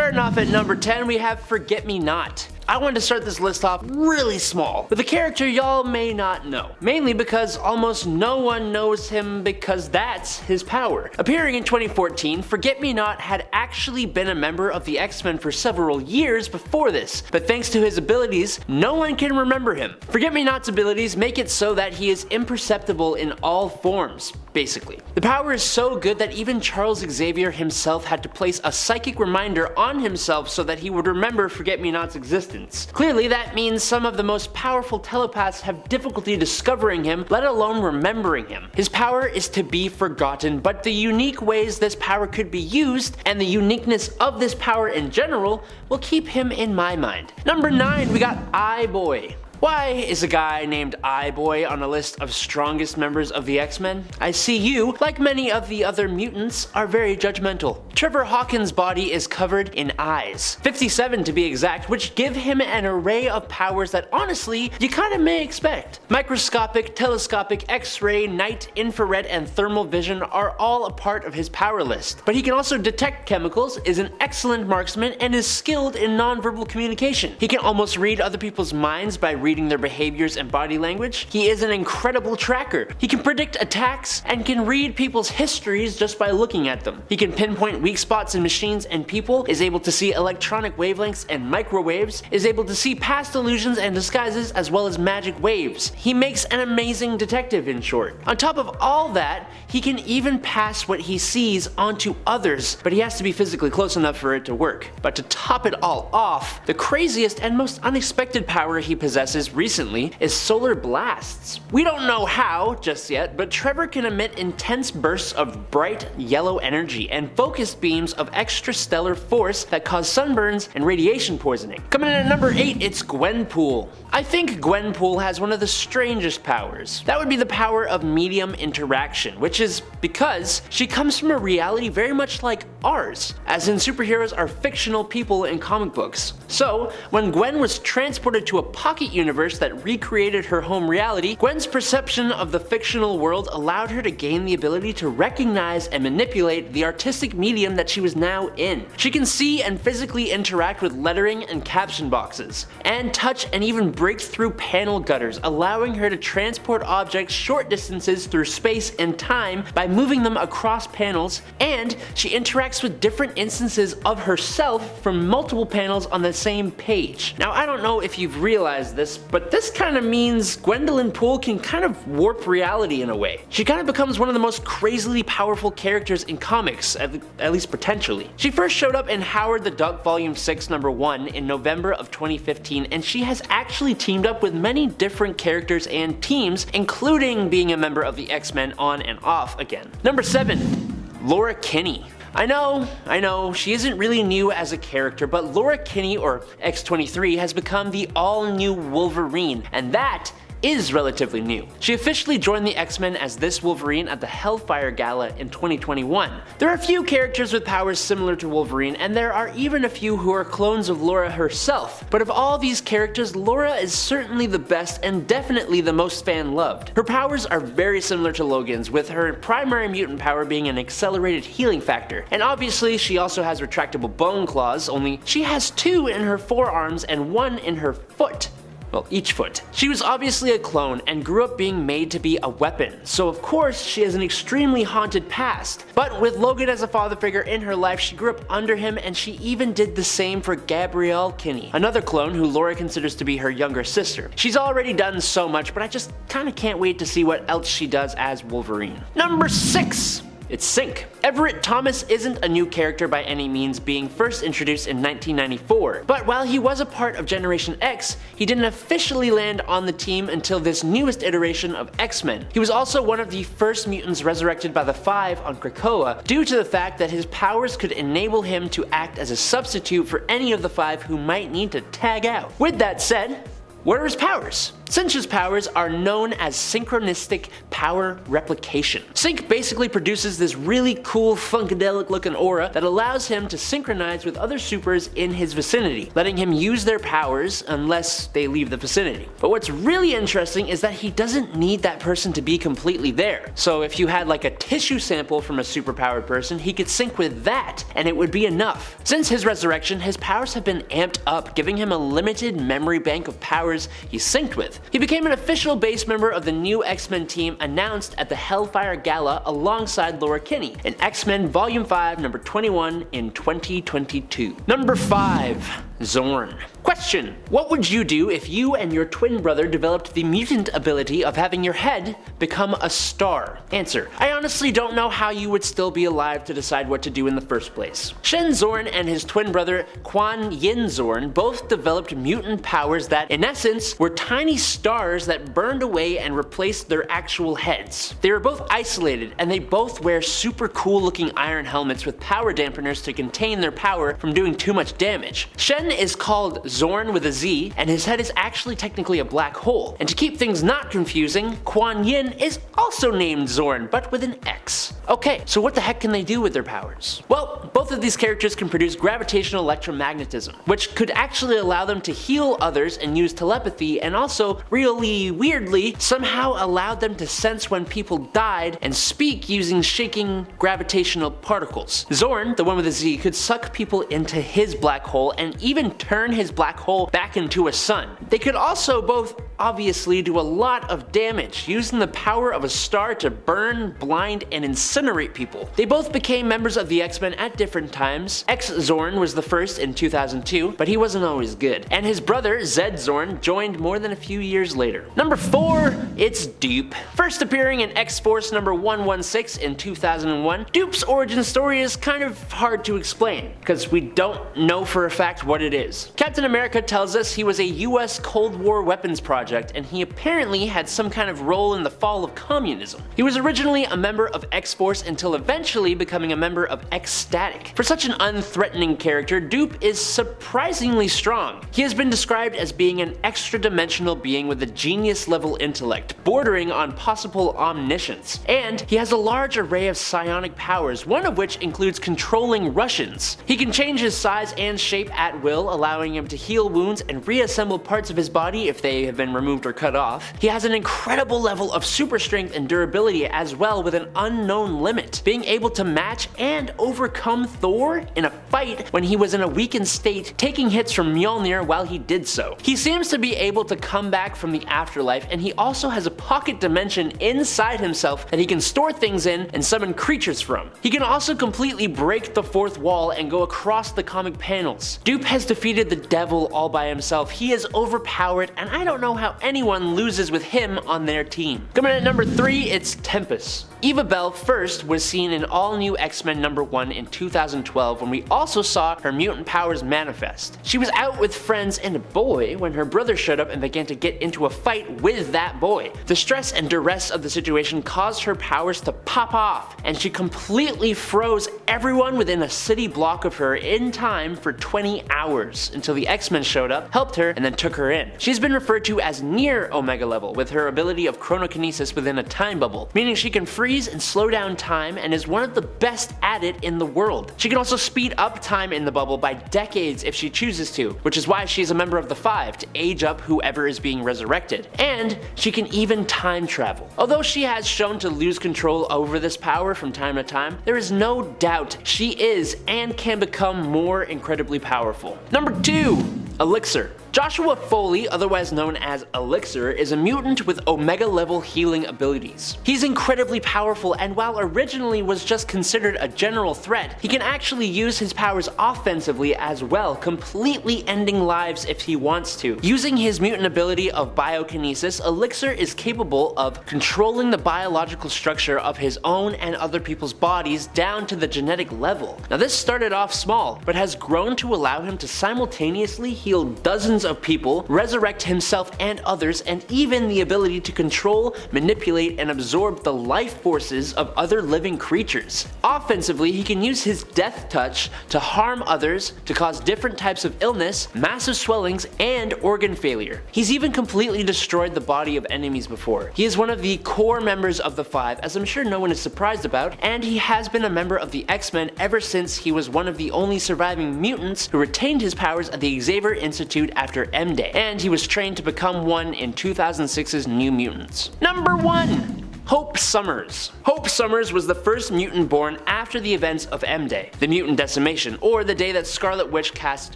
Starting off at number 10, we have Forget-Me-Not. I wanted to start this list off really small, with a character y'all may not know. Mainly because almost no one knows him because that's his power. Appearing in 2014, Forget-Me-Not had actually been a member of the X-Men for several years before this, but thanks to his abilities, no one can remember him. Forget-Me-Not's abilities make it so that he is imperceptible in all forms, basically. The power is so good that even Charles Xavier himself had to place a psychic reminder on himself so that he would remember Forget-Me-Not's existence. Clearly, that means some of the most powerful telepaths have difficulty discovering him, let alone remembering him. His power is to be forgotten, but the unique ways this power could be used, and the uniqueness of this power in general, will keep him in my mind. Number 9, we got Eye-Boy. Why is a guy named Eye-Boy on a list of strongest members of the X-Men? I see you, like many of the other mutants, are very judgmental. Trevor Hawkins' body is covered in eyes, 57 to be exact, which give him an array of powers that honestly, you kinda may expect. Microscopic, telescopic, X-ray, night, infrared, and thermal vision are all a part of his power list. But he can also detect chemicals, is an excellent marksman, and is skilled in nonverbal communication. He can almost read other people's minds by reading their behaviors and body language. He is an incredible tracker. He can predict attacks and can read people's histories just by looking at them. He can pinpoint weak spots in machines and people, is able to see electronic wavelengths and microwaves, is able to see past illusions and disguises as well as magic waves. He makes an amazing detective, in short. On top of all that, he can even pass what he sees onto others, but he has to be physically close enough for it to work. But to top it all off, the craziest and most unexpected power he possesses recently is solar blasts. We don't know how just yet, but Trevor can emit intense bursts of bright yellow energy and focused beams of extrastellar force that cause sunburns and radiation poisoning. Coming in at number 8, it's Gwenpool. I think Gwenpool has one of the strangest powers. That would be the power of medium interaction, which is because she comes from a reality very much like ours, as in superheroes are fictional people in comic books. So, when Gwen was transported to a pocket universe that recreated her home reality, Gwen's perception of the fictional world allowed her to gain the ability to recognize and manipulate the artistic medium that she was now in. She can see and physically interact with lettering and caption boxes, and touch and even break through panel gutters, allowing her to transport objects short distances through space and time by moving them across panels, and she interacts with different instances of herself from multiple panels on the same page. Now, I don't know if you've realized this, but this kind of means Gwendolyn Poole can kind of warp reality in a way. She kind of becomes one of the most crazily powerful characters in comics, at least potentially. She first showed up in Howard the Duck Volume 6 number 1 in November of 2015, and she has actually teamed up with many different characters and teams, including being a member of the X-Men on and off again. Number 7, Laura Kinney. I know, she isn't really new as a character, but Laura Kinney, or X-23, has become the all-new Wolverine, and that is relatively new. She officially joined the X-Men as this Wolverine at the Hellfire Gala in 2021. There are a few characters with powers similar to Wolverine, and there are even a few who are clones of Laura herself. But of all these characters, Laura is certainly the best and definitely the most fan-loved. Her powers are very similar to Logan's, with her primary mutant power being an accelerated healing factor. And obviously, she also has retractable bone claws, only she has 2 in her forearms and 1 in her foot. Well, each foot. She was obviously a clone and grew up being made to be a weapon, so of course she has an extremely haunted past. But with Logan as a father figure in her life, she grew up under him, and she even did the same for Gabrielle Kinney, another clone who Laura considers to be her younger sister. She's already done so much, but I just kinda can't wait to see what else she does as Wolverine. Number 6! It's Synch. Everett Thomas isn't a new character by any means, being first introduced in 1994, but while he was a part of Generation X, he didn't officially land on the team until this newest iteration of X-Men. He was also one of the first mutants resurrected by the Five on Krakoa, due to the fact that his powers could enable him to act as a substitute for any of the Five who might need to tag out. With that said, what are his powers? Cinch's powers are known as synchronistic power replication. Synch basically produces this really cool funkadelic looking aura that allows him to synchronize with other supers in his vicinity, letting him use their powers unless they leave the vicinity. But what's really interesting is that he doesn't need that person to be completely there. So if you had like a tissue sample from a superpowered person, he could sync with that and it would be enough. Since his resurrection, his powers have been amped up, giving him a limited memory bank of powers he's synced with. He became an official base member of the new X-Men team announced at the Hellfire Gala alongside Laura Kinney in X-Men Volume 5 number 21 in 2022. Number 5. Zorn. Question: what would you do if you and your twin brother developed the mutant ability of having your head become a star? Answer: I honestly don't know how you would still be alive to decide what to do in the first place. Shen Zorn and his twin brother Quan Yin Zorn both developed mutant powers that, in essence, were tiny stars that burned away and replaced their actual heads. They were both isolated, and they both wear super cool looking iron helmets with power dampeners to contain their power from doing too much damage. Shen is called Zorn with a Z, and his head is actually technically a black hole. And to keep things not confusing, Quan Yin is also named Zorn, but with an X. Okay, so what the heck can they do with their powers? Well, both of these characters can produce gravitational electromagnetism, which could actually allow them to heal others and use telepathy, and also, really weirdly, somehow allowed them to sense when people died and speak using shaking gravitational particles. Zorn, the one with a Z, could suck people into his black hole and even turn his black hole back into a sun. They could also both obviously do a lot of damage, using the power of a star to burn, blind, and incinerate people. They both became members of the X-Men at different times. X-Zorn was the first in 2002, but he wasn't always good. And his brother, Z-Zorn, joined more than a few years later. Number 4, it's Doop. First appearing in X-Force number 116 in 2001, Doop's origin story is kind of hard to explain, because we don't know for a fact what it is. Captain America tells us he was a US Cold War weapons project, and he apparently had some kind of role in the fall of communism. He was originally a member of X-Force until eventually becoming a member of X-Static. For such an unthreatening character, Doop is surprisingly strong. He has been described as being an extra-dimensional being with a genius-level intellect, bordering on possible omniscience. And he has a large array of psionic powers, one of which includes controlling Russians. He can change his size and shape at will, allowing him to heal wounds and reassemble parts of his body if they have been removed or cut off. He has an incredible level of super strength and durability as well, with an unknown limit, being able to match and overcome Thor in a fight when he was in a weakened state, taking hits from Mjolnir while he did so. He seems to be able to come back from the afterlife, and he also has a pocket dimension inside himself that he can store things in and summon creatures from. He can also completely break the fourth wall and go across the comic panels. Doop has defeated the devil all by himself. He is overpowered, and I don't know how anyone loses with him on their team. Coming in at number 3, it's Tempus. Eva Bell first was seen in All New X-Men number 1 in 2012, when we also saw her mutant powers manifest. She was out with friends and a boy when her brother showed up and began to get into a fight with that boy. The stress and duress of the situation caused her powers to pop off, and she completely froze everyone within a city block of her in time for 20 hours until the X-Men showed up, helped her, and then took her in. She's been referred to as near Omega level with her ability of chronokinesis within a time bubble, meaning she can freeze and slow down time and is one of the best at it in the world. She can also speed up time in the bubble by decades if she chooses to, which is why she's a member of the Five, to age up whoever is being resurrected. And she can even time travel. Although she has shown to lose control over this power from time to time, there is no doubt she is and can become more incredibly powerful. Number 2, Elixir. Joshua Foley, otherwise known as Elixir, is a mutant with Omega level healing abilities. He's incredibly powerful, and while originally was just considered a general threat, he can actually use his powers offensively as well, completely ending lives if he wants to. Using his mutant ability of biokinesis, Elixir is capable of controlling the biological structure of his own and other people's bodies down to the genetic level. Now this started off small, but has grown to allow him to simultaneously heal dozens millions of people, resurrect himself and others, and even the ability to control, manipulate, and absorb the life forces of other living creatures. Offensively, he can use his death touch to harm others, to cause different types of illness, massive swellings, and organ failure. He's even completely destroyed the body of enemies before. He is one of the core members of the Five, as I'm sure no one is surprised about, and he has been a member of the X-Men ever since he was one of the only surviving mutants who retained his powers at the Xavier Institute after M-Day, and he was trained to become one in 2006's New Mutants. Number 1! Hope Summers. Hope Summers was the first mutant born after the events of M-Day, the mutant decimation, or the day that Scarlet Witch cast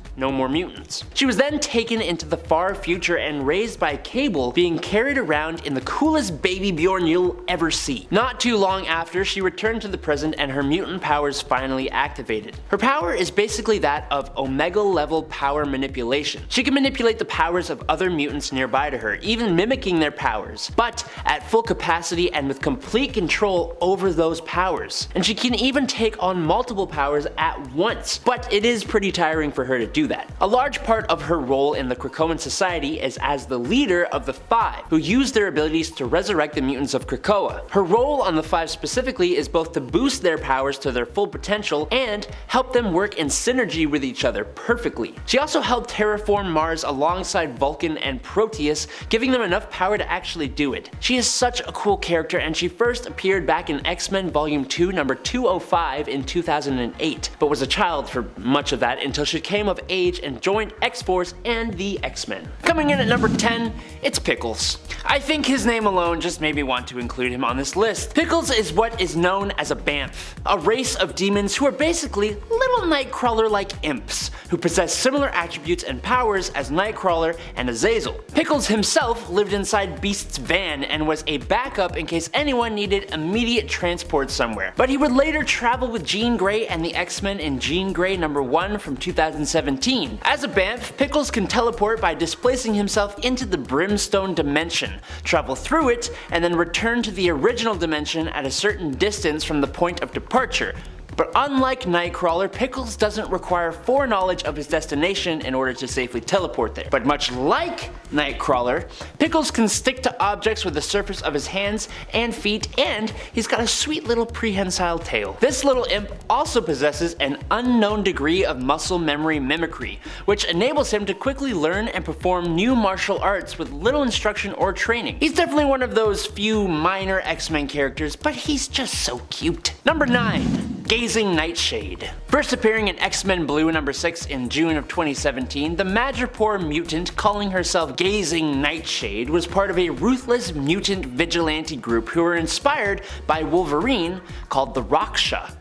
No More Mutants. She was then taken into the far future and raised by Cable, being carried around in the coolest baby Bjorn you'll ever see. Not too long after, she returned to the present and her mutant powers finally activated. Her power is basically that of Omega level power manipulation. She can manipulate the powers of other mutants nearby to her, even mimicking their powers, but at full capacity and with complete control over those powers. And she can even take on multiple powers at once, but it is pretty tiring for her to do that. A large part of her role in the Krakoan society is as the leader of the Five, who use their abilities to resurrect the mutants of Krakoa. Her role on the Five specifically is both to boost their powers to their full potential and help them work in synergy with each other perfectly. She also helped terraform Mars alongside Vulcan and Proteus, giving them enough power to actually do it. She is such a cool character, and she first appeared back in X-Men Volume 2 number 205 in 2008, but was a child for much of that until she came of age and joined X-Force and the X-Men. Coming in at number 10, it's Pickles. I think his name alone just made me want to include him on this list. Pickles is what is known as a Banff, a race of demons who are basically little Nightcrawler-like imps, who possess similar attributes and powers as Nightcrawler and Azazel. Pickles himself lived inside Beast's van and was a backup in case anyone needed immediate transport somewhere, but he would later travel with Jean Grey and the X-Men in Jean Grey number 1 from 2017. As a Banff, Pickles can teleport by displacing himself into the Brimstone dimension, travel through it, and then return to the original dimension at a certain distance from the point of departure. But unlike Nightcrawler, Pickles doesn't require foreknowledge of his destination in order to safely teleport there. But much like Nightcrawler, Pickles can stick to objects with the surface of his hands and feet, and he's got a sweet little prehensile tail. This little imp also possesses an unknown degree of muscle memory mimicry, which enables him to quickly learn and perform new martial arts with little instruction or training. He's definitely one of those few minor X-Men characters, but he's just so cute. Number 9. Gazing Nightshade. First appearing in X-Men Blue number 6 in June of 2017, the Madripoor mutant calling herself Gazing Nightshade was part of a ruthless mutant vigilante group who were inspired by Wolverine called the Raksha.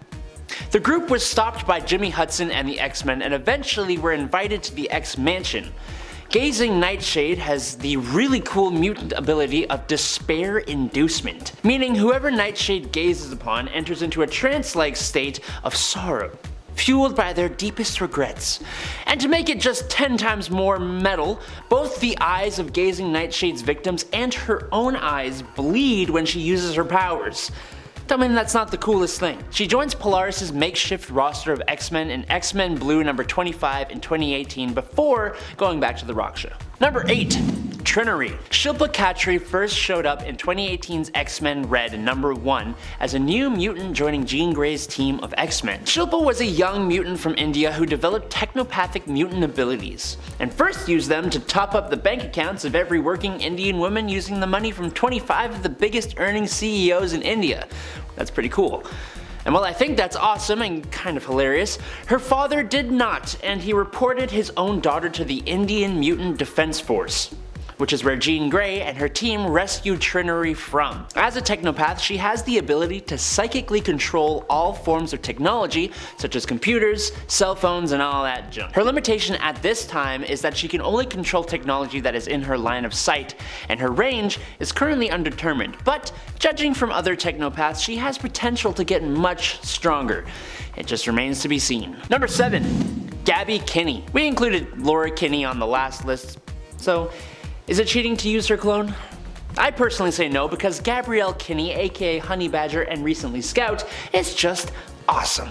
The group was stopped by Jimmy Hudson and the X-Men and eventually were invited to the X-Mansion. Gazing Nightshade has the really cool mutant ability of despair inducement, meaning whoever Nightshade gazes upon enters into a trance-like state of sorrow, fueled by their deepest regrets. And to make it just 10 times more metal, both the eyes of Gazing Nightshade's victims and her own eyes bleed when she uses her powers. I mean, that's not the coolest thing. She joins Polaris' makeshift roster of X-Men in X-Men Blue number 25 in 2018 before going back to the Raksha. Number 8. Trinary. Shilpa Khatri first showed up in 2018's X-Men Red number 1 as a new mutant joining Jean Grey's team of X-Men. Shilpa was a young mutant from India who developed technopathic mutant abilities, and first used them to top up the bank accounts of every working Indian woman using the money from 25 of the biggest earning CEOs in India. That's pretty cool. And while I think that's awesome and kind of hilarious, her father did not, and he reported his own daughter to the Indian Mutant Defense Force, which is where Jean Grey and her team rescued Trinary from. As a technopath, she has the ability to psychically control all forms of technology, such as computers, cell phones, and all that junk. Her limitation at this time is that she can only control technology that is in her line of sight, and her range is currently undetermined, but judging from other technopaths, she has potential to get much stronger. It just remains to be seen. Number 7. Gabby Kinney. We included Laura Kinney on the last list, so is it cheating to use her clone? I personally say no, because Gabrielle Kinney, aka Honey Badger and recently Scout, is just awesome.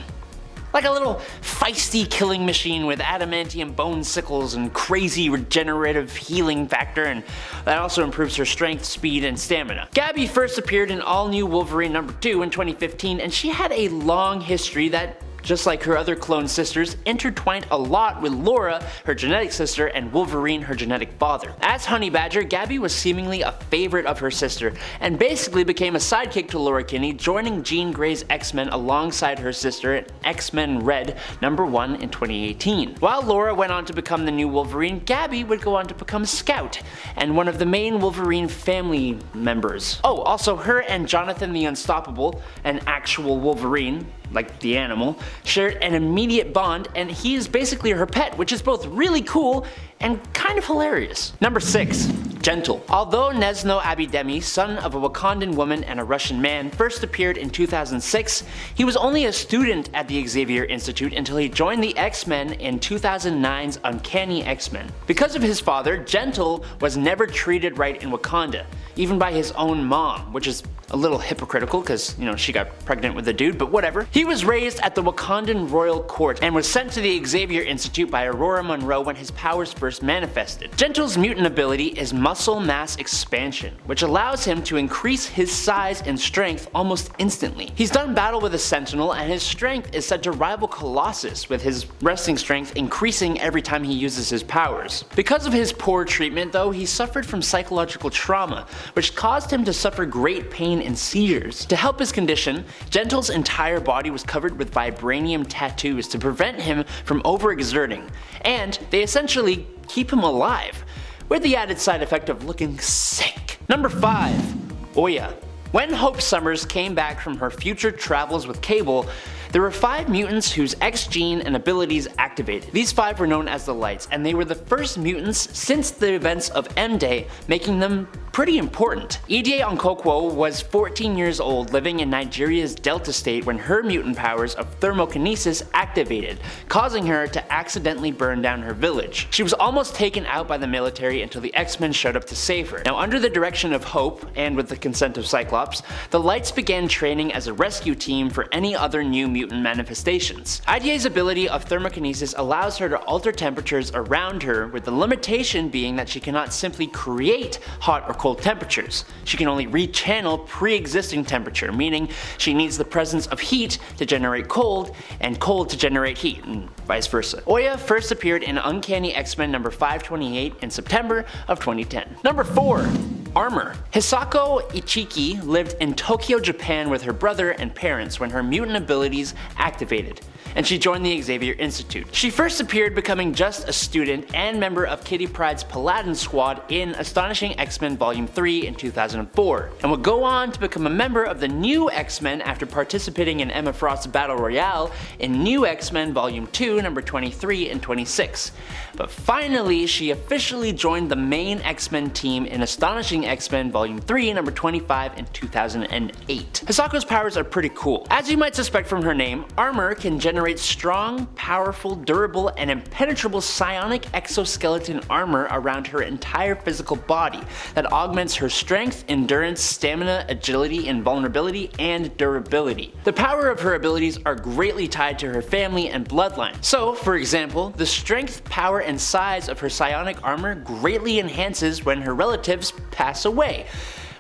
like a little feisty killing machine with adamantium bone sickles and crazy regenerative healing factor, and that also improves her strength, speed, and stamina. Gabby first appeared in All New Wolverine #2 in 2015, and she had a long history that, just like her other clone sisters, intertwined a lot with Laura, her genetic sister, and Wolverine, her genetic father. As Honey Badger, Gabby was seemingly a favorite of her sister, and basically became a sidekick to Laura Kinney, joining Jean Grey's X-Men alongside her sister in X-Men Red #1 in 2018. While Laura went on to become the new Wolverine, Gabby would go on to become Scout, and one of the main Wolverine family members. Oh, also her and Jonathan the Unstoppable, an actual Wolverine, like the animal, shared an immediate bond, and he is basically her pet, which is both really cool and kind of hilarious. Number 6. Gentle. Although Nesno Abidemi, son of a Wakandan woman and a Russian man, first appeared in 2006, he was only a student at the Xavier Institute until he joined the X-Men in 2009's Uncanny X-Men. Because of his father, Gentle was never treated right in Wakanda, even by his own mom, which is a little hypocritical because, you know, she got pregnant with a dude, but whatever. He was raised at the Wakandan royal court and was sent to the Xavier Institute by Aurora Monroe when his powers first manifested. Gentle's mutant ability is muscle mass expansion, which allows him to increase his size and strength almost instantly. He's done battle with a Sentinel, and his strength is said to rival Colossus, with his resting strength increasing every time he uses his powers. Because of his poor treatment though, he suffered from psychological trauma, which caused him to suffer great pain and seizures. To help his condition, Gentle's entire body was covered with vibranium tattoos to prevent him from overexerting, and they essentially keep him alive, with the added side effect of looking sick. Number 5. Oya. When Hope Summers came back from her future travels with Cable, there were 5 mutants whose X gene and abilities activated. These 5 were known as the Lights, and they were the first mutants since the events of M-Day, making them pretty important. Idie Okonkwo was 14 years old, living in Nigeria's Delta State when her mutant powers of thermokinesis activated, causing her to accidentally burn down her village. She was almost taken out by the military until the X-Men showed up to save her. Now, under the direction of Hope, and with the consent of Cyclops, the Lights began training as a rescue team for any other new mutant manifestations. Idie's ability of thermokinesis allows her to alter temperatures around her, with the limitation being that she cannot simply create hot or cold temperatures. She can only rechannel pre-existing temperature, meaning she needs the presence of heat to generate cold, and cold to generate heat, and vice versa. Oya first appeared in Uncanny X-Men number 528 in September of 2010. Number 4. Armor. Hisako Ichiki lived in Tokyo, Japan with her brother and parents when her mutant abilities activated, and she joined the Xavier Institute. She first appeared becoming just a student and member of Kitty Pryde's Paladin Squad in Astonishing X-Men Volume 3 in 2004, and would go on to become a member of the New X-Men after participating in Emma Frost's Battle Royale in New X-Men Volume 2 number 23 and 26. But finally, she officially joined the main X-Men team in Astonishing X-Men Volume 3 number 25 in 2008. Hisako's powers are pretty cool. As you might suspect from her name, Armor can generate strong, powerful, durable, and impenetrable psionic exoskeleton armor around her entire physical body that augments her strength, endurance, stamina, agility, invulnerability, and durability. The power of her abilities are greatly tied to her family and bloodline. So, for example, the strength, power, and size of her psionic armor greatly enhances when her relatives pass away.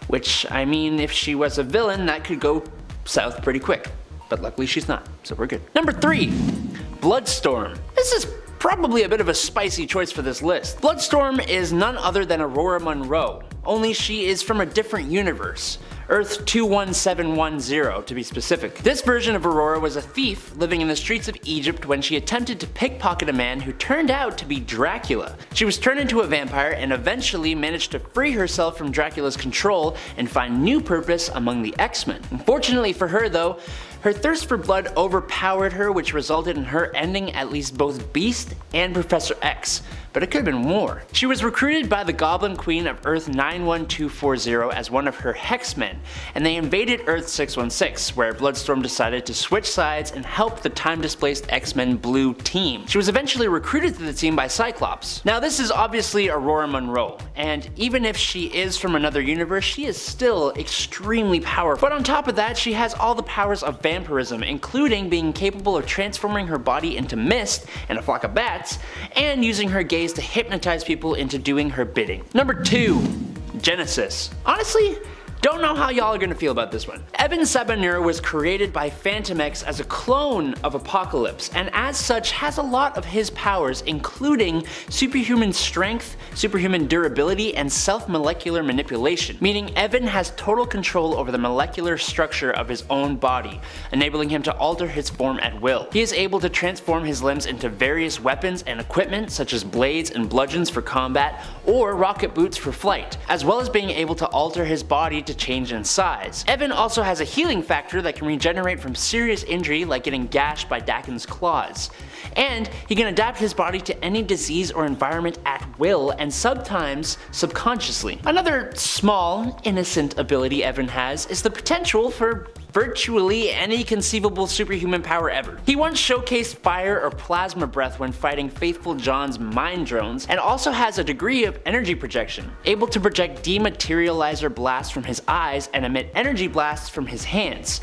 Which, I mean, if she was a villain, that could go south pretty quick. But luckily she's not, so we're good. Number 3. Bloodstorm. This is probably a bit of a spicy choice for this list. Bloodstorm is none other than Aurora Monroe, only she is from a different universe. Earth 21710 to be specific. This version of Aurora was a thief living in the streets of Egypt when she attempted to pickpocket a man who turned out to be Dracula. She was turned into a vampire and eventually managed to free herself from Dracula's control and find new purpose among the X-Men. Unfortunately for her though, her thirst for blood overpowered her, which resulted in her ending at least both Beast and Professor X. but it could have been more. She was recruited by the Goblin Queen of Earth 91240 as one of her hexmen, and they invaded Earth 616, where Bloodstorm decided to switch sides and help the time-displaced X-Men Blue team. She was eventually recruited to the team by Cyclops. Now this is obviously Aurora Monroe, and even if she is from another universe, she is still extremely powerful. But on top of that, she has all the powers of vampirism, including being capable of transforming her body into mist and a flock of bats, and using her gaze to hypnotize people into doing her bidding. Number 2. Genesis. Honestly, don't know how y'all are gonna feel about this one. Evan Sabanur was created by Phantom X as a clone of Apocalypse, and as such has a lot of his powers, including superhuman strength, superhuman durability, and self-molecular manipulation, meaning Evan has total control over the molecular structure of his own body, enabling him to alter his form at will. He is able to transform his limbs into various weapons and equipment, such as blades and bludgeons for combat, or rocket boots for flight, as well as being able to alter his body to change in size. Evan also has a healing factor that can regenerate from serious injury like getting gashed by Daken's claws. And he can adapt his body to any disease or environment at will, and sometimes subconsciously. Another small, innocent ability Evan has is the potential for virtually any conceivable superhuman power ever. He once showcased fire or plasma breath when fighting Faithful John's mind drones, and also has a degree of energy projection, able to project dematerializer blasts from his eyes and emit energy blasts from his hands.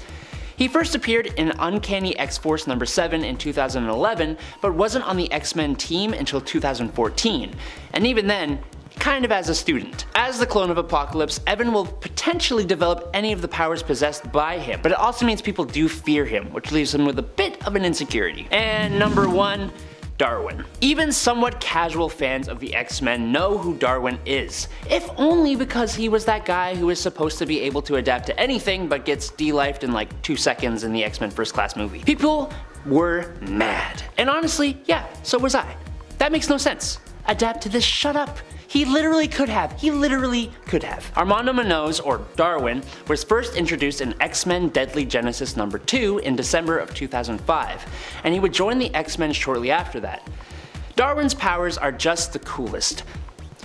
He first appeared in Uncanny X-Force number 7 in 2011, but wasn't on the X-Men team until 2014, and even then, kind of as a student. As the clone of Apocalypse, Evan will potentially develop any of the powers possessed by him, but it also means people do fear him, which leaves him with a bit of an insecurity. And number 1, Darwin. Even somewhat casual fans of the X-Men know who Darwin is, if only because he was that guy who is supposed to be able to adapt to anything but gets de-lifed in like 2 seconds in the X-Men First Class movie. People were mad. And honestly, yeah, so was I. That makes no sense. Adapt to this, shut up. He literally could have. Armando Munoz, or Darwin, was first introduced in X-Men Deadly Genesis number 2 in December of 2005, and he would join the X-Men shortly after that. Darwin's powers are just the coolest.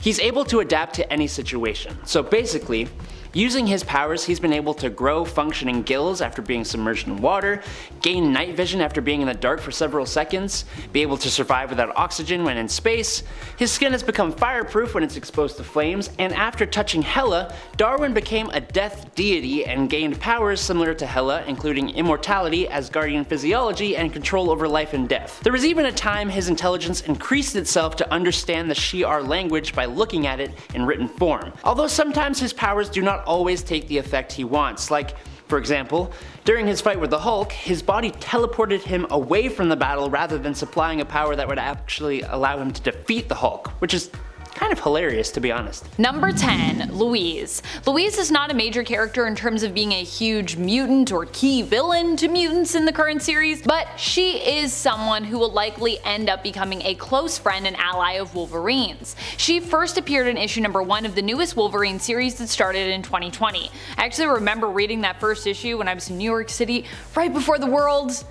He's able to adapt to any situation, so basically, using his powers, he's been able to grow functioning gills after being submerged in water, gain night vision after being in the dark for several seconds, be able to survive without oxygen when in space, his skin has become fireproof when it's exposed to flames, and after touching Hela, Darwin became a death deity and gained powers similar to Hela, including immortality, Asgardian physiology, and control over life and death. There was even a time his intelligence increased itself to understand the Shi'ar language by looking at it in written form. Although sometimes his powers do not always take the effect he wants, like, for example, during his fight with the Hulk, his body teleported him away from the battle rather than supplying a power that would actually allow him to defeat the Hulk, which is kind of hilarious, to be honest. Number 10. Louise. Louise is not a major character in terms of being a huge mutant or key villain to mutants in the current series, but she is someone who will likely end up becoming a close friend and ally of Wolverine's. She first appeared in issue number 1 of the newest Wolverine series that started in 2020. I actually remember reading that first issue when I was in New York City right before the world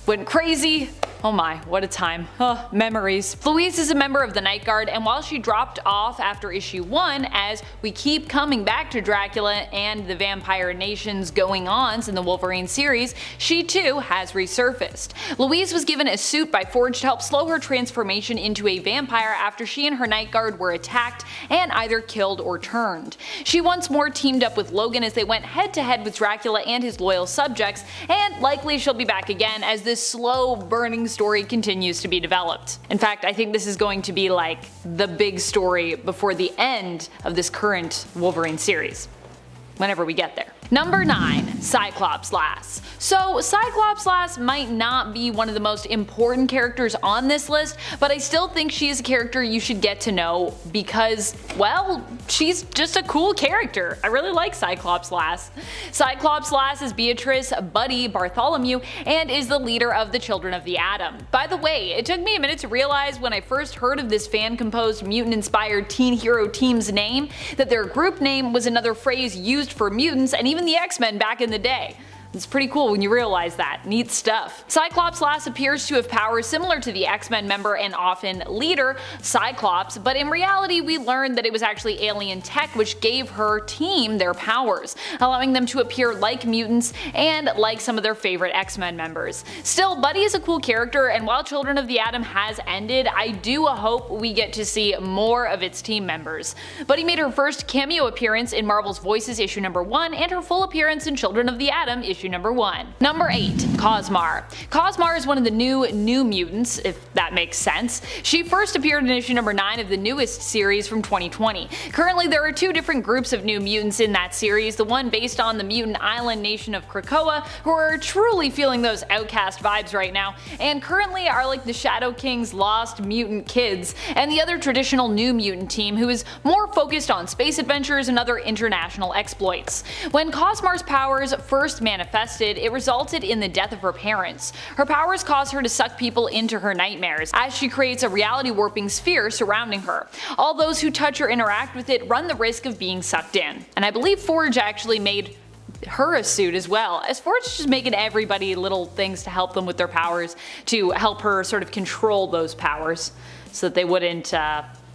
went crazy. Oh my, what a time. Memories. Louise is a member of the Night Guard, and while she dropped off after issue 1, as we keep coming back to Dracula and the vampire nation's going-ons in the Wolverine series, she too has resurfaced. Louise was given a suit by Forge to help slow her transformation into a vampire after she and her Night Guard were attacked and either killed or turned. She once more teamed up with Logan as they went head-to-head with Dracula and his loyal subjects, and likely she'll be back again as this slow burning story continues to be developed. In fact, I think this is going to be like the big story before the end of this current Wolverine series, whenever we get there. Number 9. Cyclops-Lass. So Cyclops-Lass might not be one of the most important characters on this list, but I still think she is a character you should get to know because, well, she's just a cool character. I really like Cyclops-Lass. Cyclops-Lass is Beatrice Buddy Bartholomew and is the leader of the Children of the Atom. By the way, it took me a minute to realize when I first heard of this fan-composed mutant-inspired teen hero team's name that their group name was another phrase used for mutants and even the X-Men back in the day. It's pretty cool when you realize that. Neat stuff. Cyclops-Lass appears to have powers similar to the X-Men member and often leader, Cyclops, but in reality we learned that it was actually alien tech which gave her team their powers, allowing them to appear like mutants and like some of their favorite X-Men members. Still, Buddy is a cool character, and while Children of the Atom has ended, I do hope we get to see more of its team members. Buddy made her first cameo appearance in Marvel's Voices issue number 1 and her full appearance in Children of the Atom issue number 1. Number 8. Cosmar. Cosmar is one of the new mutants, if that makes sense. She first appeared in issue number 9 of the newest series from 2020. Currently there are two different groups of new mutants in that series, the one based on the mutant island nation of Krakoa, who are truly feeling those outcast vibes right now, and currently are like the Shadow King's lost mutant kids, and the other traditional new mutant team who is more focused on space adventures and other international exploits. When Cosmar's powers first manifested, it resulted in the death of her parents. Her powers cause her to suck people into her nightmares, as she creates a reality warping sphere surrounding her. All those who touch or interact with it run the risk of being sucked in. And I believe Forge actually made her a suit as well, as Forge is just making everybody little things to help them with their powers, to help her sort of control those powers so that they wouldn't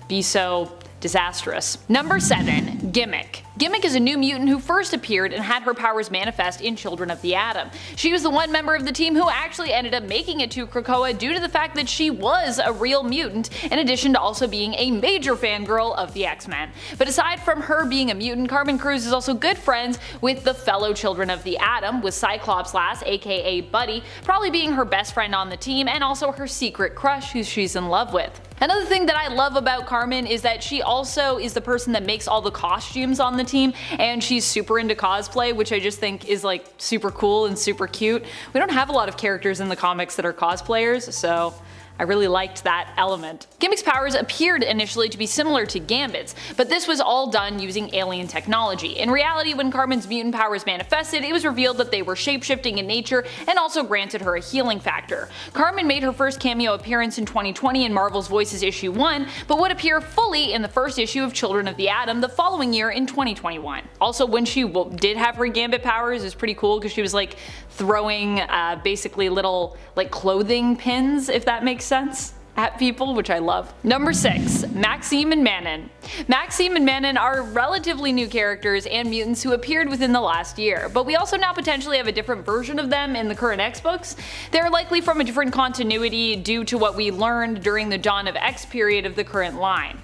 be so disastrous. Number 7. Gimmick. Gimmick is a new mutant who first appeared and had her powers manifest in Children of the Atom. She was the one member of the team who actually ended up making it to Krakoa due to the fact that she was a real mutant, in addition to also being a major fangirl of the X-Men. But aside from her being a mutant, Carmen Cruz is also good friends with the fellow Children of the Atom, with Cyclops-Lass, aka Buddy, probably being her best friend on the team and also her secret crush who she's in love with. Another thing that I love about Carmen is that she also is the person that makes all the costumes on the team, and she's super into cosplay, which I just think is like super cool and super cute. We don't have a lot of characters in the comics that are cosplayers, so I really liked that element. Gimmick's powers appeared initially to be similar to Gambit's, but this was all done using alien technology. In reality, when Carmen's mutant powers manifested, it was revealed that they were shapeshifting in nature and also granted her a healing factor. Carmen made her first cameo appearance in 2020 in Marvel's Voices issue 1, but would appear fully in the first issue of Children of the Atom the following year in 2021. Also, when she did have her Gambit powers, it was pretty cool because she was like throwing basically little like clothing pins, if that makes sense, at people, which I love. Number 6. Maxime and Manon. Maxime and Manon are relatively new characters and mutants who appeared within the last year, but we also now potentially have a different version of them in the current X books. They're likely from a different continuity due to what we learned during the Dawn of X period of the current line.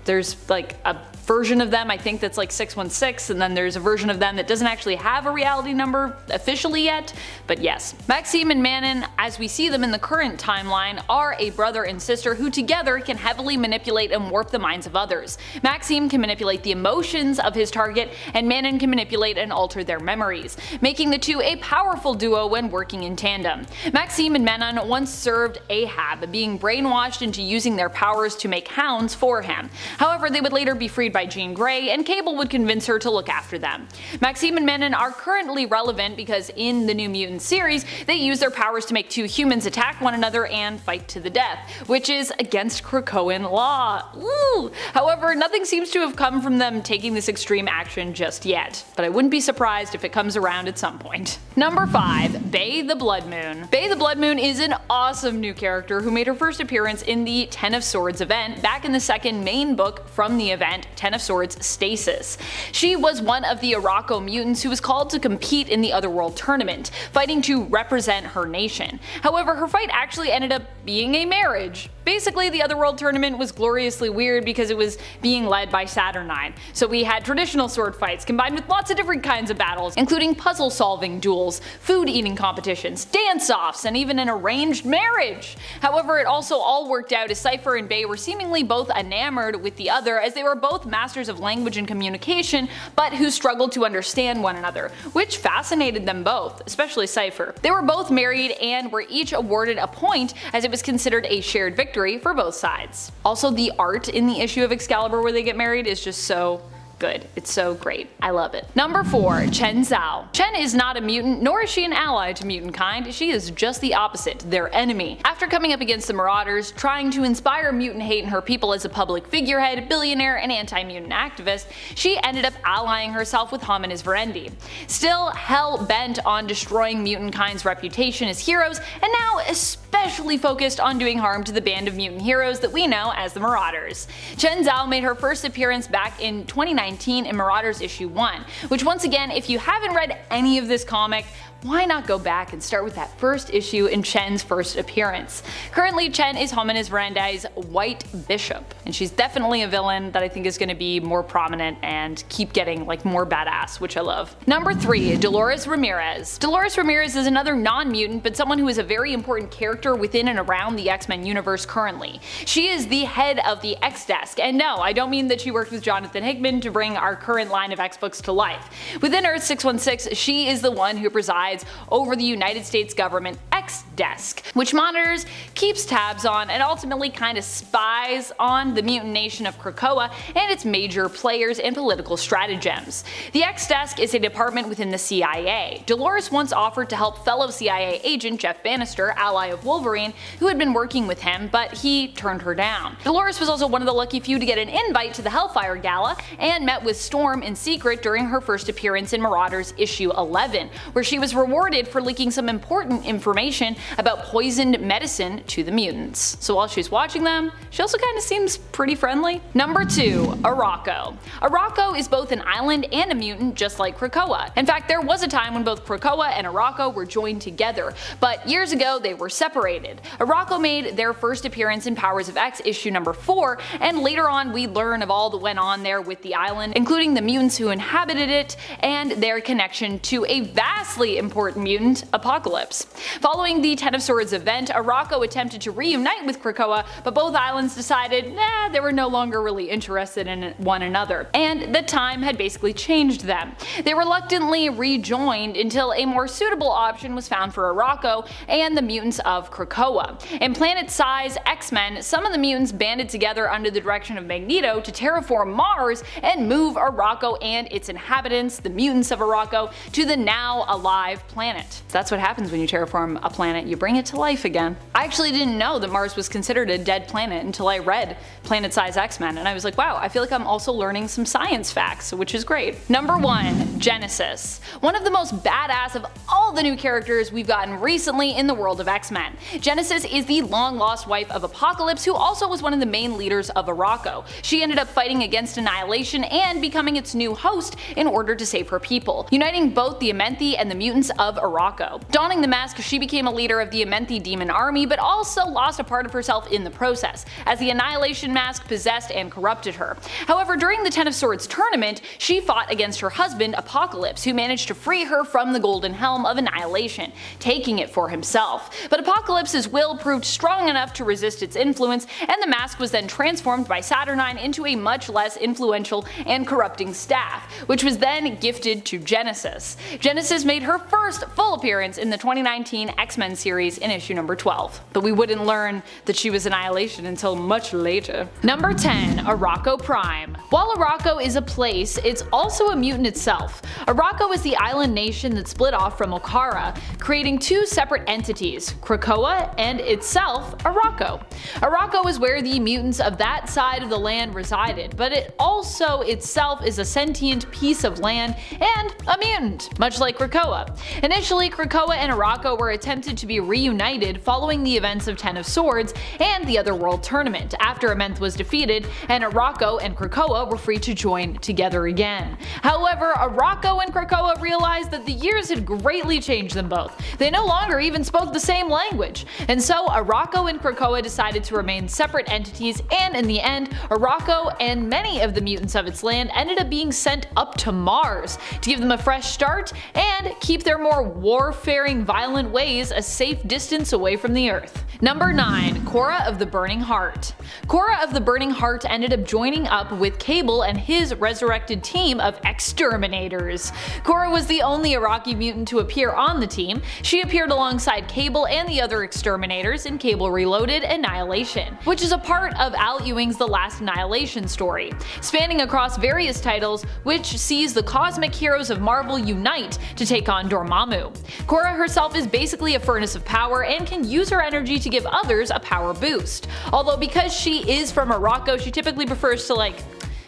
There's like a version of them I think that's like 616, and then there's a version of them that doesn't actually have a reality number officially yet, but yes. Maxime and Manon, as we see them in the current timeline, are a brother and sister who together can heavily manipulate and warp the minds of others. Maxime can manipulate the emotions of his target, and Manon can manipulate and alter their memories, making the two a powerful duo when working in tandem. Maxime and Manon once served Ahab, being brainwashed into using their powers to make hounds for him. However, they would later be freed by Jean Grey, and Cable would convince her to look after them. Maxime and Manon are currently relevant because in the New Mutant series, they use their powers to make two humans attack one another and fight to the death, which is against Krakoan law. Ooh. However, nothing seems to have come from them taking this extreme action just yet, but I wouldn't be surprised if it comes around at some point. Number 5. Bay the Blood Moon. Bay the Blood Moon is an awesome new character who made her first appearance in the Ten of Swords event back in the second main book from the event, Ten of Swords Stasis. She was one of the Arakko mutants who was called to compete in the Otherworld tournament, fighting to represent her nation. However, her fight actually ended up being a marriage. Basically, the Otherworld tournament was gloriously weird because it was being led by Saturnine, so we had traditional sword fights combined with lots of different kinds of battles, including puzzle solving duels, food eating competitions, dance-offs, and even an arranged marriage. However, it also all worked out as Cypher and Bay were seemingly both enamored with the other, as they were both masters of language and communication, but who struggled to understand one another, which fascinated them both, especially Cypher. They were both married and were each awarded a point, as it was considered a shared victory for both sides. Also, the art in the issue of Excalibur where they get married is just so good. It's so great. I love it. Number 4. Chen Zhao. Chen is not a mutant, nor is she an ally to mutant kind. She is just the opposite, their enemy. After coming up against the Marauders, trying to inspire mutant hate in her people as a public figurehead, billionaire, and anti-mutant activist, she ended up allying herself with Hominis Verendi. Still hell-bent on destroying mutant kind's reputation as heroes, and now especially focused on doing harm to the band of mutant heroes that we know as the Marauders. Chen Zhao made her first appearance back in 2019 in Marauders issue 1, which once again, if you haven't read any of this comic, why not go back and start with that first issue in Chen's first appearance? Currently, Chen is Hominis Verendi's White Bishop, and she's definitely a villain that I think is going to be more prominent and keep getting like more badass, which I love. Number 3. Dolores Ramirez. Dolores Ramirez is another non-mutant, but someone who is a very important character within and around the X-Men universe currently. She is the head of the X-Desk, and no, I don't mean that she worked with Jonathan Hickman to bring our current line of X-Books to life. Within Earth 616, she is the one who presides over the United States government X-Desk, which monitors, keeps tabs on, and ultimately kind of spies on the mutant nation of Krakoa and its major players and political stratagems. The X-Desk is a department within the CIA. Dolores once offered to help fellow CIA agent Jeff Bannister, ally of Wolverine, who had been working with him, but he turned her down. Dolores was also one of the lucky few to get an invite to the Hellfire Gala and met with Storm in secret during her first appearance in Marauders issue 11, where she was rewarded for leaking some important information about poisoned medicine to the mutants. So while she's watching them, she also kind of seems pretty friendly. Number 2. Arakko. Arakko is both an island and a mutant, just like Krakoa. In fact, there was a time when both Krakoa and Arakko were joined together, but years ago they were separated. Arakko made their first appearance in Powers of X issue number 4, and later on we learn of all that went on there with the island, including the mutants who inhabited it and their connection to a vastly important mutant, Apocalypse. Following the Ten of Swords event, Arakko attempted to reunite with Krakoa, but both islands decided they were no longer really interested in one another, and the time had basically changed them. They reluctantly rejoined until a more suitable option was found for Arakko and the mutants of Krakoa. In planet-size X-Men, some of the mutants banded together under the direction of Magneto to terraform Mars and move Arakko and its inhabitants, the mutants of Arakko, to the now alive planet. So that's what happens when you terraform a planet, you bring it to life again. I actually didn't know that Mars was considered a dead planet until I read Planet-Size X-Men, and I was like, wow, I feel like I'm also learning some science facts, which is great. Number 1. Genesis. One of the most badass of all the new characters we've gotten recently in the world of X-Men. Genesis is the long-lost wife of Apocalypse, who also was one of the main leaders of Arakko. She ended up fighting against Annihilation and becoming its new host in order to save her people, uniting both the Amenthi and the mutants of Arakko. Donning the mask, she became a leader of the Amenthi demon army, but also lost a part of herself in the process, as the Annihilation mask possessed and corrupted her. However, during the Ten of Swords tournament, she fought against her husband, Apocalypse, who managed to free her from the golden helm of Annihilation, taking it for himself. But Apocalypse's will proved strong enough to resist its influence, and the mask was then transformed by Saturnine into a much less influential and corrupting staff, which was then gifted to Genesis. Genesis made her first full appearance in the 2019 X-Men series in issue number 12, but we wouldn't learn that she was Annihilation until much later. Number 10. Arakko Prime. While Arakko is a place, it's also a mutant itself. Arakko is the island nation that split off from Okara, creating two separate entities, Krakoa and itself Arakko. Arakko is where the mutants of that side of the land resided, but it also itself is a sentient piece of land and a mutant, much like Krakoa. Initially, Krakoa and Arakko were attempted to be reunited following the events of Ten of Swords and the Otherworld tournament, after Amenth was defeated and Arakko and Krakoa were free to join together again. However, Arakko and Krakoa realized that the years had greatly changed them both. They no longer even spoke the same language, and so Arakko and Krakoa decided to remain separate entities, and in the end, Arakko and many of the mutants of its land ended up being sent up to Mars to give them a fresh start and keep their their more warfaring, violent ways a safe distance away from the Earth. Number 9. Korra of the Burning Heart. Korra of the Burning Heart ended up joining up with Cable and his resurrected team of exterminators. Korra was the only Arakki mutant to appear on the team. She appeared alongside Cable and the other exterminators in Cable Reloaded Annihilation, which is a part of Al Ewing's The Last Annihilation story, spanning across various titles, which sees the cosmic heroes of Marvel unite to take on Dormammu. Korra herself is basically a furnace of power and can use her energy to give others a power boost. Although because she is from Arakko, she typically prefers to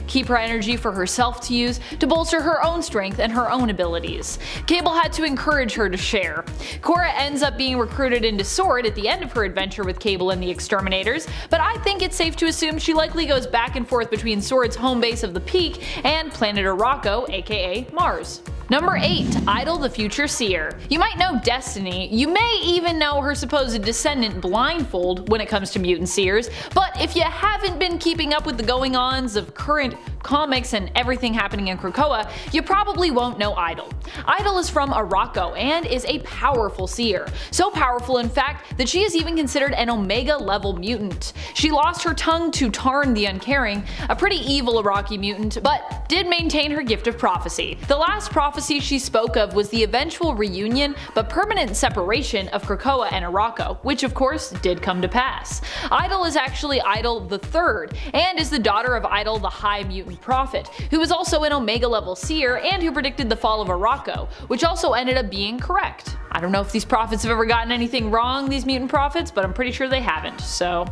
keep her energy for herself to use to bolster her own strength and her own abilities. Cable had to encourage her to share. Korra ends up being recruited into Sword at the end of her adventure with Cable and the Exterminators, but I think it's safe to assume she likely goes back and forth between Sword's home base of the Peak and planet Arakko, aka Mars. Number 8. Idol the Future Seer. You might know Destiny, you may even know her supposed descendant Blindfold when it comes to mutant seers, but if you haven't been keeping up with the going-ons of current comics and everything happening in Krakoa, you probably won't know Idol. Idol is from Arakko and is a powerful seer. So powerful in fact that she is even considered an Omega level mutant. She lost her tongue to Tarn the Uncaring, a pretty evil Arakki mutant, but did maintain her gift of prophecy. The last prophecy she spoke of was the eventual reunion but permanent separation of Krakoa and Arakko, which of course did come to pass. Idol is actually Idol the Third and is the daughter of Idol the High Mutant Prophet, who was also an Omega level seer and who predicted the fall of Arakko, which also ended up being correct. I don't know if these prophets have ever gotten anything wrong, these mutant prophets, but I'm pretty sure they haven't. So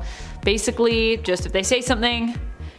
basically, just if they say something,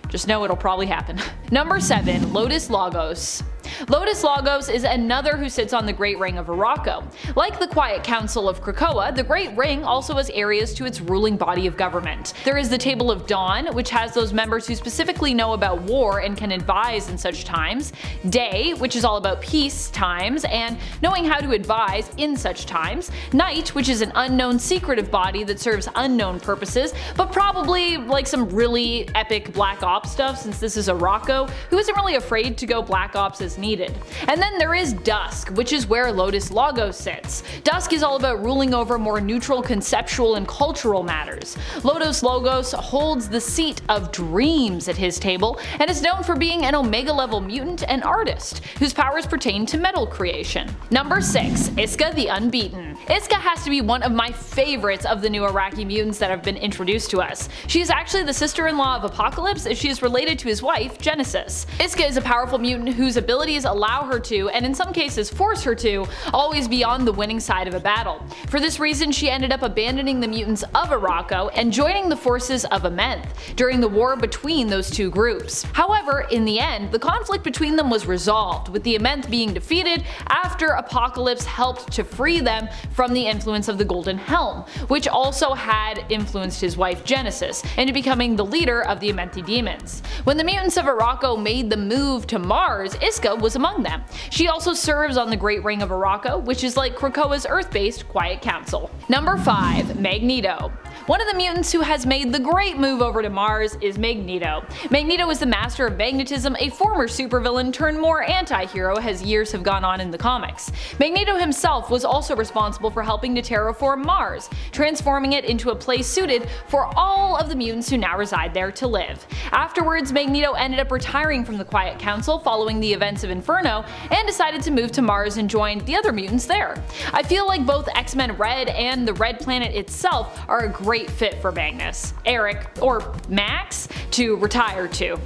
just know it'll probably happen. Number 7. Lotus Logos. Lotus Logos is another who sits on the Great Ring of Arakko. Like the Quiet Council of Krakoa, the Great Ring also has areas to its ruling body of government. There is the Table of Dawn, which has those members who specifically know about war and can advise in such times. Day, which is all about peace times and knowing how to advise in such times. Night, which is an unknown secretive body that serves unknown purposes, but probably like some really epic Black Ops stuff since this is Arakko, who isn't really afraid to go Black Ops as needed. And then there is Dusk, which is where Lotus Logos sits. Dusk is all about ruling over more neutral conceptual and cultural matters. Lotus Logos holds the seat of dreams at his table and is known for being an Omega level mutant and artist, whose powers pertain to metal creation. Number 6. Iska the Unbeaten. Iska has to be one of my favorites of the new Arakki mutants that have been introduced to us. She is actually the sister-in-law of Apocalypse as she is related to his wife, Genesis. Iska is a powerful mutant whose abilities allow her to, and in some cases force her to, always be on the winning side of a battle. For this reason, she ended up abandoning the mutants of Arakko and joining the forces of Amenth during the war between those two groups. However, in the end, the conflict between them was resolved, with the Amenth being defeated after Apocalypse helped to free them from the influence of the Golden Helm, which also had influenced his wife Genesis into becoming the leader of the Amenthi demons. When the mutants of Arakko made the move to Mars, Iska was among them. She also serves on the Great Ring of Arakko, which is like Krakoa's Earth-based Quiet Council. Number 5. Magneto. One of the mutants who has made the great move over to Mars is Magneto. Magneto is the master of magnetism, a former supervillain turned more anti-hero as years have gone on in the comics. Magneto himself was also responsible for helping to terraform Mars, transforming it into a place suited for all of the mutants who now reside there to live. Afterwards, Magneto ended up retiring from the Quiet Council following the events of Inferno and decided to move to Mars and join the other mutants there. I feel like both X-Men Red and the Red Planet itself are a great fit for Magnus, Eric, or Max to retire to.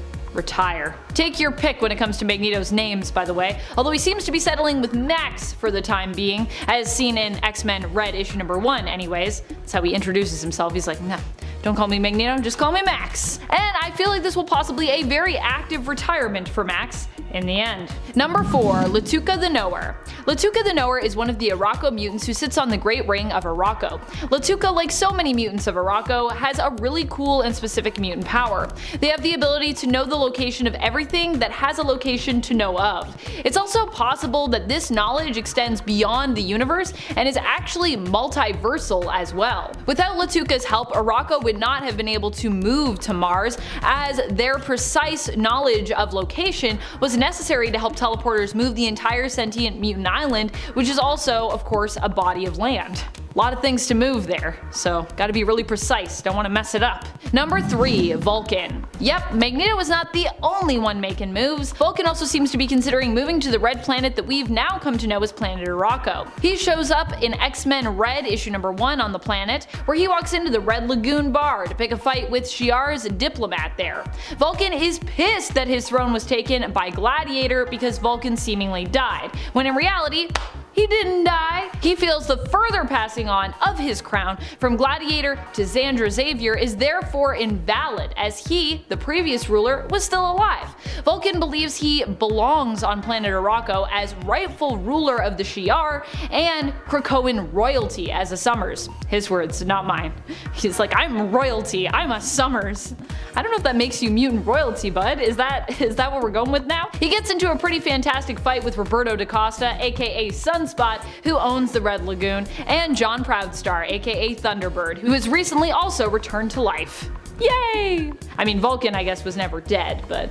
Take your pick when it comes to Magneto's names, by the way, although he seems to be settling with Max for the time being, as seen in X-Men Red issue number 1 anyways. That's how he introduces himself. He's like, nah, don't call me Magneto, just call me Max. And I feel like this will possibly be a very active retirement for Max in the end. Number 4. Latuka the Knower. Latuka the Knower is one of the Arakko mutants who sits on the Great Ring of Arakko. Latuka, like so many mutants of Arakko, has a really cool and specific mutant power. They have the ability to know the location of everything that has a location to know of. It's also possible that this knowledge extends beyond the universe and is actually multiversal as well. Without Latuka's help, Arakko would not have been able to move to Mars, as their precise knowledge of location was necessary to help teleporters move the entire sentient mutant island, which is also, of course, a body of land. A lot of things to move there, so gotta be really precise, don't want to mess it up. Number 3. Vulcan. Yep, Magneto was not the only one making moves. Vulcan also seems to be considering moving to the red planet that we've now come to know as Planet Arakko. He shows up in X-Men Red issue number 1 on the planet, where he walks into the Red Lagoon bar to pick a fight with Shi'ar's diplomat there. Vulcan is pissed that his throne was taken by Gladiator because Vulcan seemingly died, when in reality, he didn't die. He feels the further passing on of his crown from Gladiator to Xandra Xavier is therefore invalid, as he, the previous ruler, was still alive. Vulcan believes he belongs on planet Arakko as rightful ruler of the Shi'ar and Krakoan royalty as a Summers. His words, not mine. He's like, I'm royalty, I'm a Summers. I don't know if that makes you mutant royalty, bud. Is that what we're going with now? He gets into a pretty fantastic fight with Roberto da Costa, aka Sunspot, who owns the Red Lagoon, and John Proudstar, aka Thunderbird, who has recently also returned to life. Yay! I mean, Vulcan, I guess, was never dead, but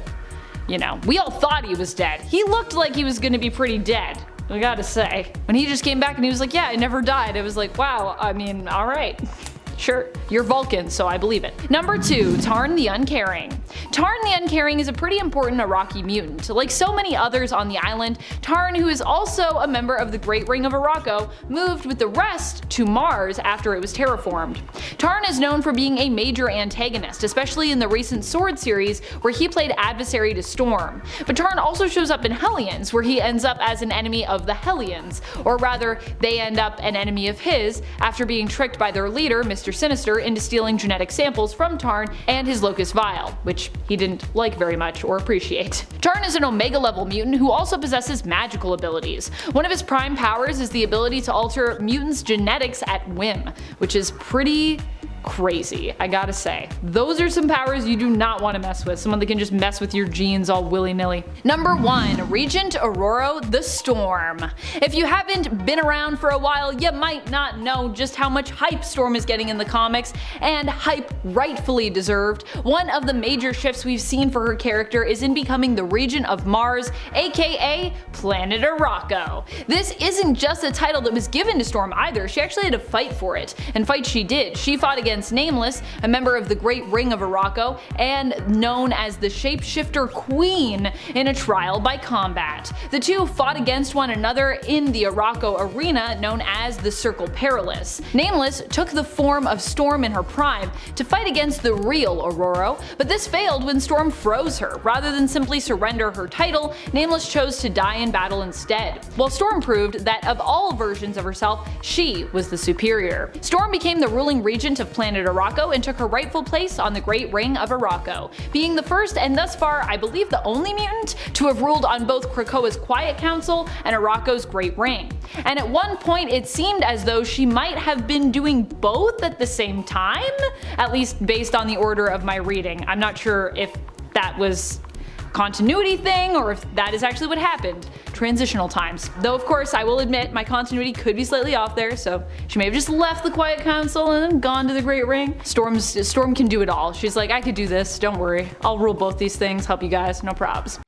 you know, we all thought he was dead. He looked like he was gonna be pretty dead, I gotta say. When he just came back and he was like, yeah, I never died, it was like, wow, I mean, alright. Sure, you're Vulcan, so I believe it. Number 2. Tarn the Uncaring. Tarn the Uncaring is a pretty important Arakki mutant. Like so many others on the island, Tarn, who is also a member of the Great Ring of Arakko, moved with the rest to Mars after it was terraformed. Tarn is known for being a major antagonist, especially in the recent Sword series where he played adversary to Storm. But Tarn also shows up in Hellions, where he ends up as an enemy of the Hellions, or rather, they end up an enemy of his after being tricked by their leader, Mr. Sinister, into stealing genetic samples from Tarn and his Locust Vial, which he didn't like very much or appreciate. Tarn is an Omega level mutant who also possesses magical abilities. One of his prime powers is the ability to alter mutants' genetics at whim, which is pretty crazy, I gotta say. Those are some powers you do not want to mess with, someone that can just mess with your genes all willy-nilly. Number 1. Regent Aurora the Storm. If you haven't been around for a while, you might not know just how much hype Storm is getting in the comics, and hype rightfully deserved. One of the major shifts we've seen for her character is in becoming the Regent of Mars, aka Planet Arakko. This isn't just a title that was given to Storm either, she actually had to fight for it, and fight she did. She fought against Nameless, a member of the Great Ring of Arakko, and known as the Shapeshifter Queen, in a trial by combat. The two fought against one another in the Arakko arena known as the Circle Perilous. Nameless took the form of Storm in her prime to fight against the real Aurora, but this failed when Storm froze her. Rather than simply surrender her title, Nameless chose to die in battle instead, while Storm proved that of all versions of herself, she was the superior. Storm became the ruling regent of Planet Arakko and took her rightful place on the Great Ring of Arakko, being the first and thus far I believe the only mutant to have ruled on both Krakoa's Quiet Council and Arakko's Great Ring. And at one point it seemed as though she might have been doing both at the same time, at least based on the order of my reading. I'm not sure if that was continuity thing or if that is actually what happened. Transitional times. Though of course I will admit my continuity could be slightly off there, so she may have just left the Quiet Council and then gone to the Great Ring. Storm can do it all. She's like, I could do this, don't worry. I'll rule both these things, help you guys, no probs.